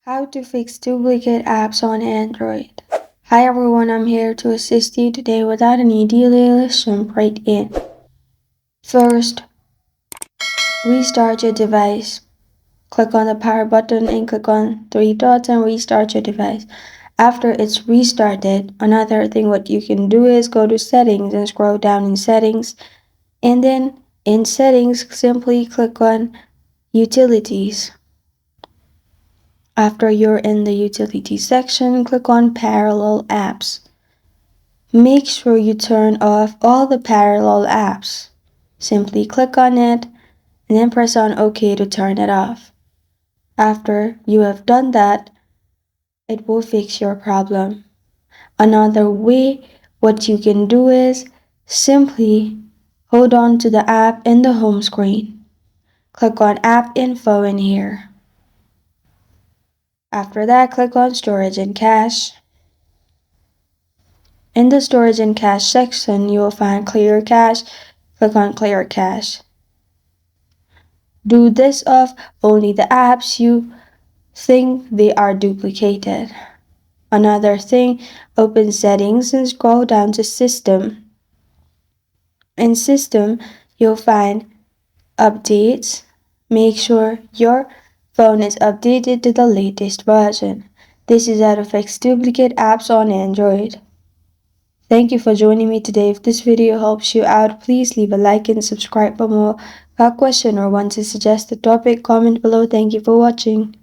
How to fix duplicate apps on Android. Hi everyone, I'm here to assist you today without any delay. Let's jump right in. First, restart your device. Click on the power button and click on three dots and restart your device. After it's restarted, another thing what you can do is go to settings and scroll down in settings, and then in settings simply click on utilities. After you're in the Utilities section, click on Parallel Apps. Make sure you turn off all the parallel apps. Simply click on it and then press on OK to turn it off. After you have done that, it will fix your problem. Another way what you can do is simply hold on to the app in the home screen. Click on App Info in here. After that, click on Storage and Cache. In the Storage and Cache section, you will find Clear Cache. Click on Clear Cache. Do this of only the apps you think they are duplicated. Another thing, open Settings and scroll down to System. In System, you'll find Updates. Make sure your phone is updated to the latest version. This is how to fix duplicate apps on Android. Thank you for joining me today. If this video helps you out, please leave a like and subscribe for more. Got a question or want to suggest a topic, comment below. Thank you for watching.